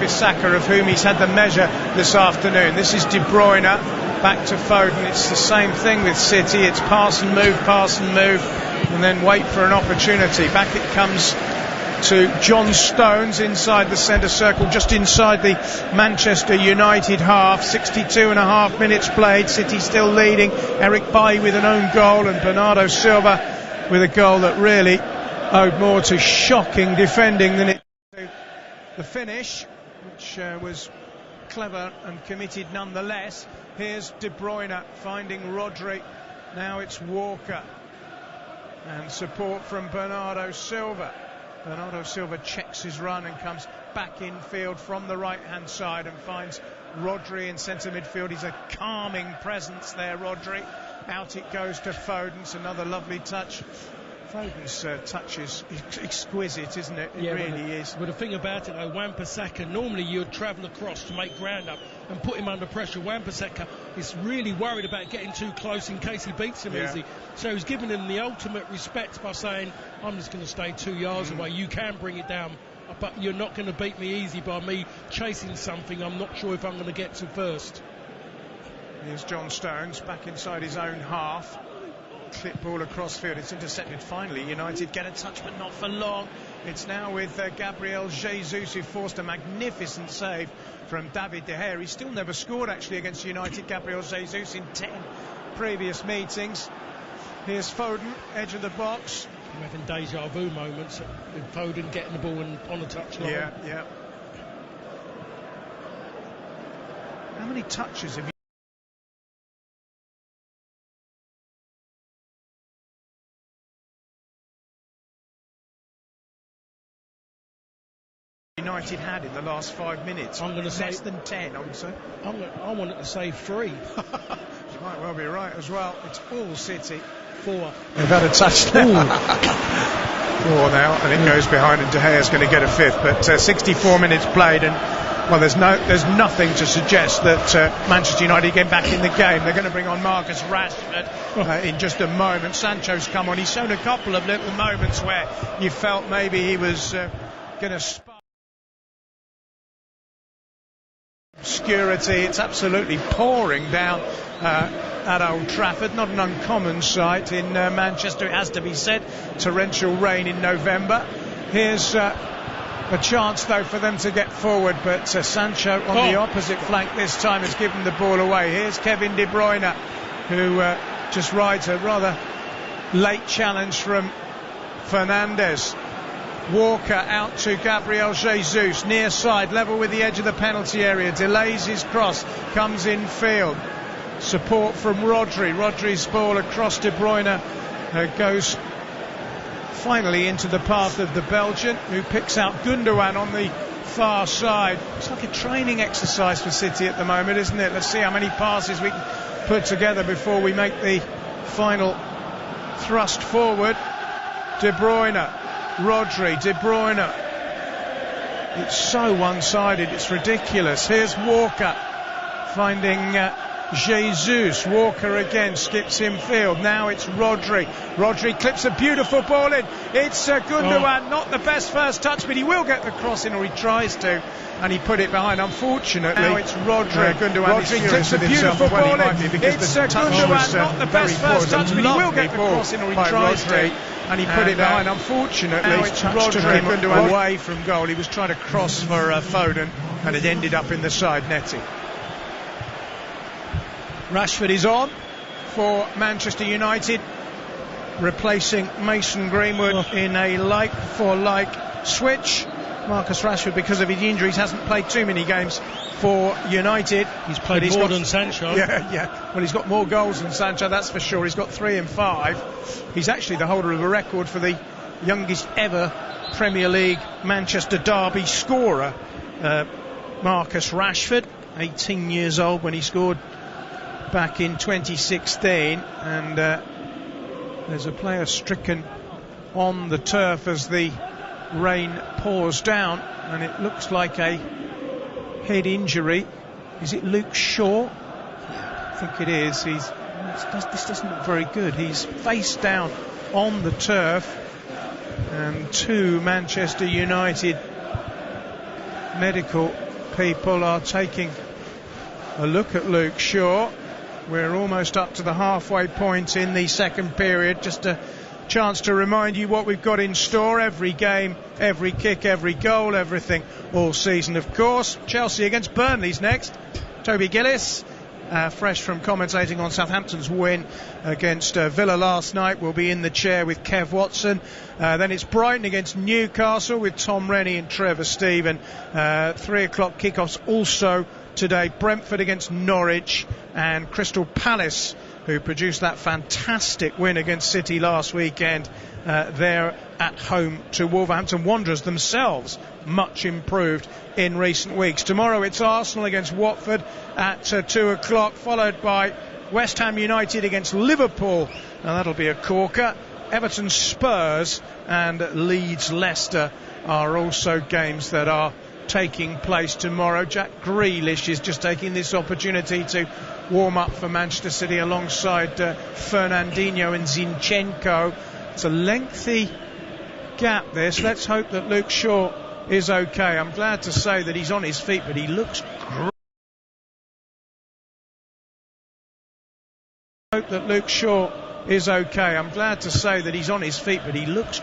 Wan-Bissaka, of whom he's had the measure this afternoon. This is De Bruyne, back to Foden. It's the same thing with City. It's pass and move, and then wait for an opportunity. Back it comes to John Stones inside the centre circle, just inside the Manchester United half. 62.5 minutes played. City still leading. Eric Bailly with an own goal, and Bernardo Silva with a goal that really owed more to shocking defending than it to the finish, which was clever and committed nonetheless. Here's De Bruyne finding Rodri. Now it's Walker, and support from Bernardo Silva. Bernardo Silva checks his run and comes back infield from the right-hand side and finds Rodri in centre midfield. He's a calming presence there, Rodri. Out it goes to Foden. It's another lovely touch. Foden's touch is exquisite, isn't it? It really is. But the thing about it, though, Wan-Bissaka, normally you'd travel across to make ground up and put him under pressure. Wan-Bissaka is really worried about getting too close in case he beats him easy. So he's giving him the ultimate respect by saying, I'm just going to stay 2 yards away. You can bring it down, but you're not going to beat me easy by me chasing something I'm not sure if I'm going to get to first. Here's John Stones back inside his own half. Clip ball across field. It's intercepted finally. United get a touch, but not for long. It's now with Gabriel Jesus, who forced a magnificent save from David De Gea. He's still never scored actually against United, Gabriel Jesus, in 10 previous meetings. Here's Foden, edge of the box. I'm having deja vu moments with Foden getting the ball and on the touchline. Yeah. How many touches have you United had in the last 5 minutes? I'm going to say less than 10, I would say. I wanted to say 3. You might well be right as well. It's all City. 4. They've had a touch now. 4 now, and it goes behind, and De Gea's going to get a fifth. But 64 minutes played, and well, there's nothing to suggest that Manchester United get back in the game. They're going to bring on Marcus Rashford in just a moment. Sancho's come on. He's shown a couple of little moments where you felt maybe he was going to spark obscurity. It's absolutely pouring down at Old Trafford. Not an uncommon sight in Manchester, it has to be said. Torrential rain in November. Here's a chance though for them to get forward, but Sancho on the opposite flank this time has given the ball away. Here's Kevin De Bruyne, who just rides a rather late challenge from Fernandes. Walker out to Gabriel Jesus, near side, level with the edge of the penalty area, delays his cross, comes in field. Support from Rodri. Rodri's ball across De Bruyne goes finally into the path of the Belgian, who picks out Gundogan on the far side. It's like a training exercise for City at the moment, isn't it? Let's see how many passes we can put together before we make the final thrust forward. De Bruyne. Rodri, De Bruyne. It's so one-sided, it's ridiculous. Here's Walker finding Jesus. Walker again skips in field. Now it's Rodri. Rodri clips a beautiful ball in. It's Gundogan. Not the best first touch, but he will get the cross in, or he tries to, and he put it behind. Unfortunately, now it's Rodri. Rodri clips a beautiful ball in. It's Gundogan. Not the best first touch, but he will get the cross in, or he tries to, and he put it behind. Unfortunately, it's Rodri away from goal. He was trying to cross for Foden, and it ended up in the side netting. Rashford is on for Manchester United, replacing Mason Greenwood in a like-for-like switch. Marcus Rashford, because of his injuries, hasn't played too many games for United. He's played more than Sancho. Yeah. Well, he's got more goals than Sancho, that's for sure. He's got 3 and 5. He's actually the holder of a record for the youngest ever Premier League Manchester derby scorer. Marcus Rashford, 18 years old when he scored back in 2016, and there's a player stricken on the turf as the rain pours down, and it looks like a head injury. Is it Luke Shaw? I think it is. This doesn't look very good. He's face down on the turf, and 2 Manchester United medical people are taking a look at Luke Shaw. We're almost up to the halfway point in the second period. Just a chance to remind you what we've got in store. Every game, every kick, every goal, everything all season, of course. Chelsea against Burnley's next. Toby Gillis, fresh from commentating on Southampton's win against Villa last night, will be in the chair with Kev Watson. Then it's Brighton against Newcastle with Tom Rennie and Trevor Steven. 3 o'clock kickoffs also today. Brentford against Norwich, and Crystal Palace, who produced that fantastic win against City last weekend, they're at home to Wolverhampton Wanderers, themselves much improved in recent weeks. Tomorrow it's Arsenal against Watford at 2 o'clock, followed by West Ham United against Liverpool. Now that'll be a corker. Everton Spurs and Leeds Leicester are also games that are taking place tomorrow. Jack Grealish is just taking this opportunity to warm up for Manchester City alongside Fernandinho and Zinchenko. It's a lengthy gap this. Let's hope that Luke Shaw is okay. I'm glad to say that he's on his feet, but he looks great. Hope that Luke Shaw is okay. I'm glad to say that he's on his feet, but he looks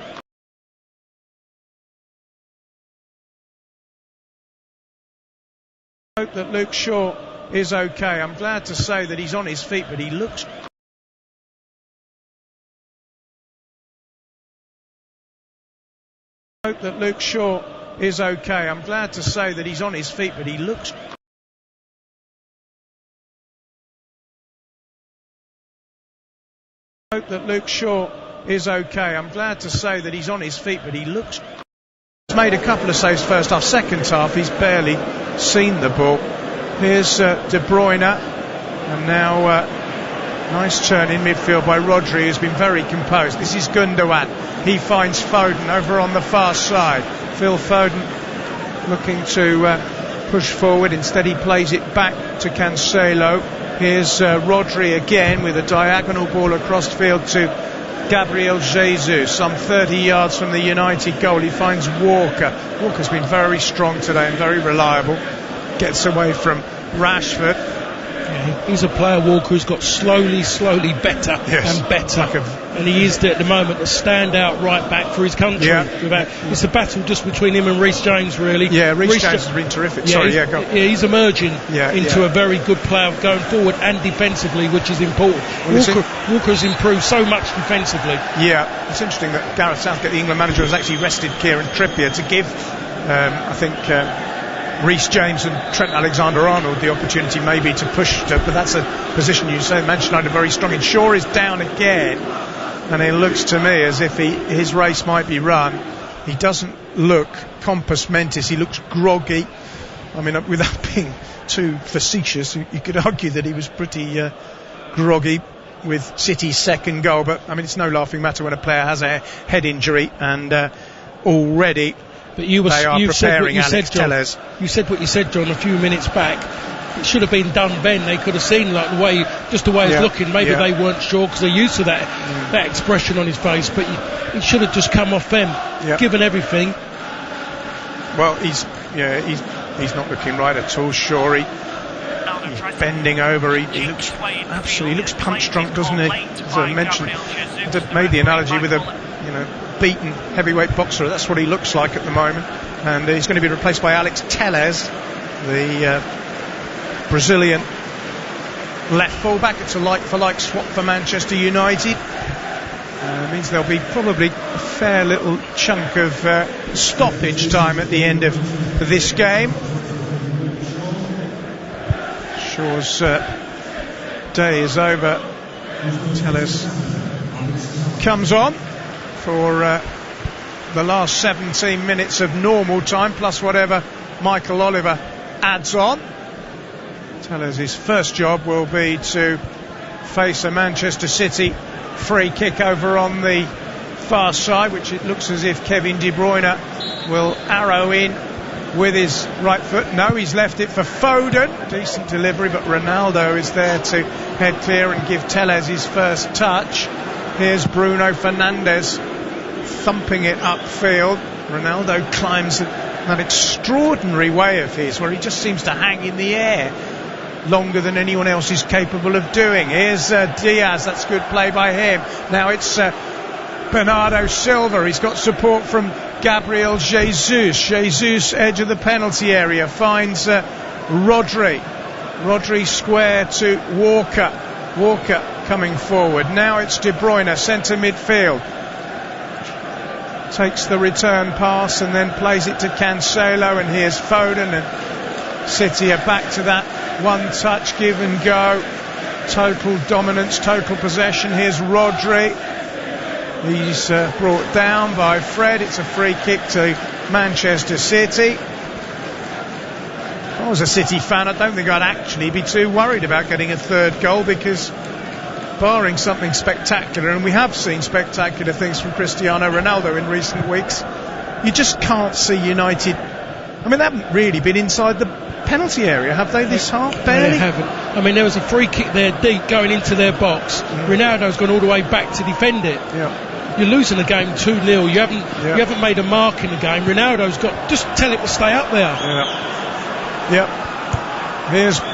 hope that Luke Shaw is okay. I'm glad to say that he's on his feet, but he looks hope that Luke Shaw is okay. I'm glad to say that he's on his feet, but he looks hope that Luke Shaw is okay. I'm glad to say that he's on his feet, but he looks He's made a couple of saves first half. Second half he's barely seen the ball. Here's De Bruyne, and now nice turn in midfield by Rodri, who's been very composed. This is Gundogan. He finds Foden over on the far side. Phil Foden looking to push forward. Instead he plays it back to Cancelo. Here's Rodri again with a diagonal ball across field to Gabriel Jesus, some 30 yards from the United goal. He finds Walker. Walker's been very strong today and very reliable. Gets away from Rashford. Yeah, he's a player, Walker, who's got slowly better and better. And he is at the moment a standout right back for his country. Yeah. It's a battle just between him and Reece James, really. Yeah, Reece James has been terrific. Yeah, he's emerging into a very good player going forward and defensively, which is important. Walker's improved so much defensively. Yeah, it's interesting that Gareth Southgate, the England manager, has actually rested Kieran Trippier to give, I think, Reece James and Trent Alexander-Arnold the opportunity maybe to push, but that's a position you say Manchester United are very strong in. Shaw is down again, and it looks to me as if his race might be run. He doesn't look compos mentis, he looks groggy. I mean, without being too facetious, you could argue that he was pretty groggy with City's second goal, but I mean, it's no laughing matter when a player has a head injury, and already they are preparing Alex Telles. You said what you said, John, a few minutes back. It should have been done then. They could have seen like the way it's looking. Maybe they weren't sure because they're used to that expression on his face. But he should have just come off them, given everything. Well, he's not looking right at all. Sure, he's bending over. He looks punch drunk, doesn't he? As I mentioned, I made the analogy with a beaten heavyweight boxer. That's what he looks like at the moment, and he's going to be replaced by Alex Telles, the Brazilian left full-back. It's a like-for-like swap for Manchester United. Means there'll be probably a fair little chunk of stoppage time at the end of this game. Shaw's day is over. Telles comes on for the last 17 minutes of normal time, plus whatever Michael Oliver adds on. Telles' first job will be to face a Manchester City free kick over on the far side, which it looks as if Kevin De Bruyne will arrow in with his right foot. No, he's left it for Foden. Decent delivery, but Ronaldo is there to head clear and give Telles his first touch. Here's Bruno Fernandes thumping it upfield. Ronaldo climbs that extraordinary way of his where he just seems to hang in the air longer than anyone else is capable of doing. Here's Diaz, that's good play by him. Now it's Bernardo Silva, he's got support from Gabriel Jesus. Jesus, edge of the penalty area, finds Rodri square to Walker. Walker coming forward. Now it's De Bruyne, centre midfield. Takes the return pass and then plays it to Cancelo, and here's Foden, and City are back to that one touch give and go, total dominance, total possession. Here's Rodri, he's brought down by Fred. It's a free kick to Manchester City. If I was a City fan, I don't think I'd actually be too worried about getting a third goal, because barring something spectacular, and we have seen spectacular things from Cristiano Ronaldo in recent weeks, you just can't see United. I mean, they haven't really been inside the penalty area, have they, this half? Barely. They haven't. I mean, there was a free kick there deep going into their box. Ronaldo's gone all the way back to defend it. Yeah. You're losing the game 2-0. You haven't made a mark in the game. Ronaldo's got, just tell it to stay up there. Yeah. Here's